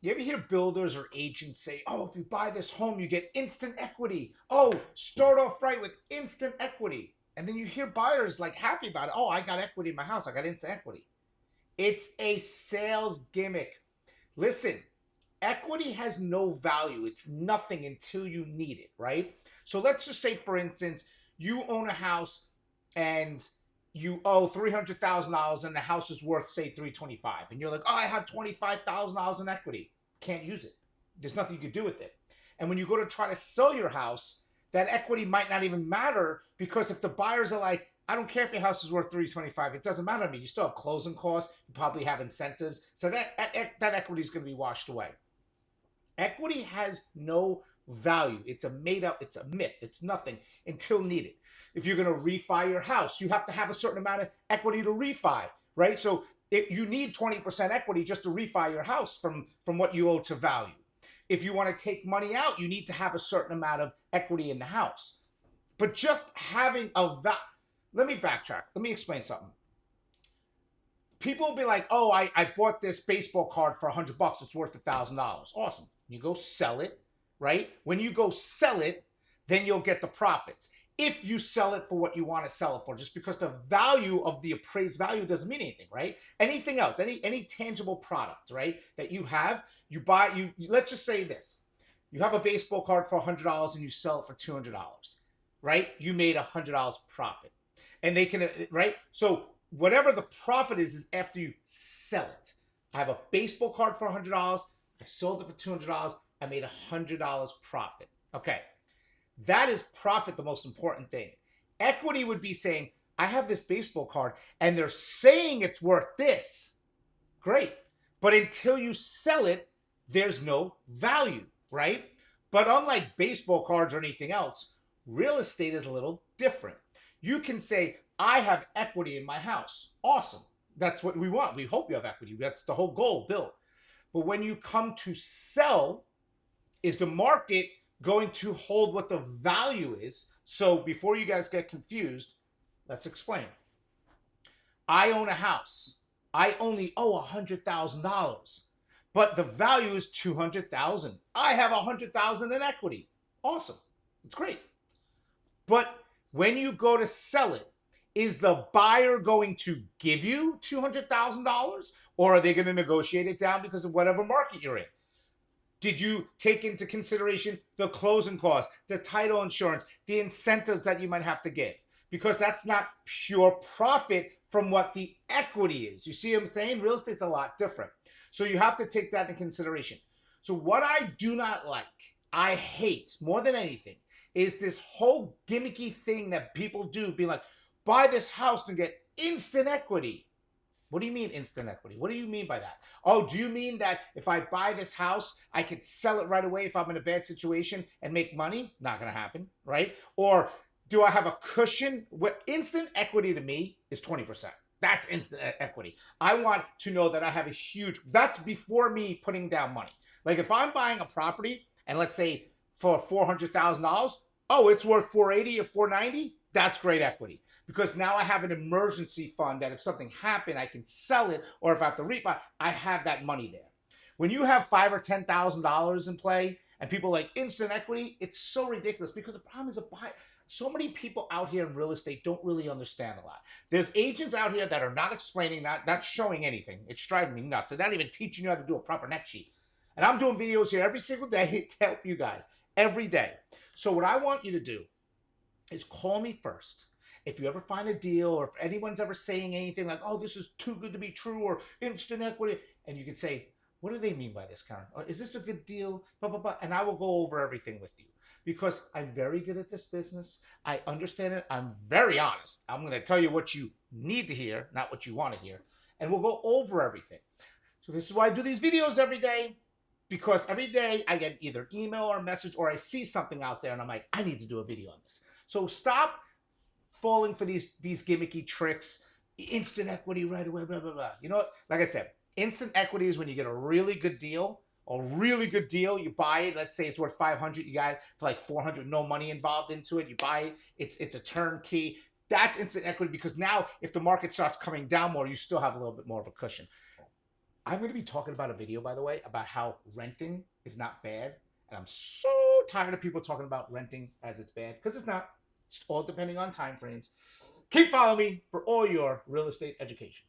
You ever hear builders or agents say, oh, if you buy this home, you get instant equity. Oh, start off right with instant equity. And then you hear buyers like happy about it. Oh, I got equity in my house. I got instant equity. It's a sales gimmick. Listen, equity has no value. It's nothing until you need it, right? So let's just say, for instance, you own a house and you owe $300,000 and the house is worth, say, 325, and you're like, oh, I have $25,000 in equity. Can't use it. There's nothing you can do with it. And when you go to try to sell your house, that equity might not even matter, because if the buyers are like, I don't care if your house is worth 325, it doesn't matter to me. You still have closing costs. You probably have incentives. So that equity is going to be washed away. Equity has no value. It's a made up, it's a myth. It's nothing until needed. If you're going to refi your house, you have to have a certain amount of equity to refi, right? So if you need 20% equity just to refi your house from what you owe to value. If you want to take money out, you need to have a certain amount of equity in the house. But just having a let me backtrack. Let me explain something. People will be like, oh, I bought this baseball card for $100. It's worth $1,000. Awesome. You go sell it, right? When you go sell it, then you'll get the profits. If you sell it for what you want to sell it for, just because the value of the appraised value doesn't mean anything, right? Anything else, any tangible product, right, that you have, you buy, let's just say this. You have a baseball card for $100 and you sell it for $200, right? You made $100 profit. And they can, right? So whatever the profit is after you sell it. I have a baseball card for $100. I sold it for $200. I made $100 profit. Okay. That is profit, the most important thing. Equity would be saying, I have this baseball card and they're saying it's worth this. Great. But until you sell it, there's no value, right? But unlike baseball cards or anything else, real estate is a little different. You can say, I have equity in my house. Awesome. That's what we want. We hope you have equity. That's the whole goal, build. But when you come to sell, is the market going to hold what the value is? So before you guys get confused, let's explain. I own a house. I only owe $100,000, but the value is $200,000. I have $100,000 in equity. Awesome. It's great. But when you go to sell it, is the buyer going to give you $200,000, or are they going to negotiate it down because of whatever market you're in? Did you take into consideration the closing costs, the title insurance, the incentives that you might have to give? Because that's not pure profit from what the equity is. You see what I'm saying? Real estate's a lot different. So you have to take that into consideration. So what I do not like, I hate more than anything, is this whole gimmicky thing that people do, being like, buy this house and get instant equity. What do you mean instant equity? What do you mean by that? Oh, do you mean that if I buy this house, I could sell it right away if I'm in a bad situation and make money? Not going to happen, right? Or do I have a cushion? What instant equity to me is 20%. That's instant equity. I want to know that I have a huge, that's before me putting down money. Like if I'm buying a property and let's say for $400,000, oh, it's worth 480 or 490. That's great equity, because now I have an emergency fund that if something happened, I can sell it, or if I have to refi, I have that money there. When you have $5,000 or $10,000 in play and people like instant equity, it's so ridiculous, because the problem is so many people out here in real estate don't really understand a lot. There's agents out here that are not explaining, not showing anything. It's driving me nuts. They're not even teaching you how to do a proper net sheet. And I'm doing videos here every single day to help you guys every day. So what I want you to do is call me first. If you ever find a deal, or if anyone's ever saying anything like, oh, this is too good to be true, or instant equity, and you can say, what do they mean by this, Kerin? Or is this a good deal? Blah, blah, blah. And I will go over everything with you, because I'm very good at this business. I understand it. I'm very honest. I'm going to tell you what you need to hear, not what you want to hear. And we'll go over everything. So this is why I do these videos every day, because every day I get either email or message, or I see something out there and I'm like, I need to do a video on this. So stop falling for these gimmicky tricks. Instant equity right away, blah, blah, blah. You know what? Like I said, instant equity is when you get a really good deal. You buy it. Let's say it's worth 500. You got it for like 400, no money involved into it. You buy it. It's a turnkey. That's instant equity, because now if the market starts coming down more, you still have a little bit more of a cushion. I'm going to be talking about a video, by the way, about how renting is not bad. And I'm so tired of people talking about renting as it's bad, because it's not. It's all depending on time frames. Keep following me for all your real estate education.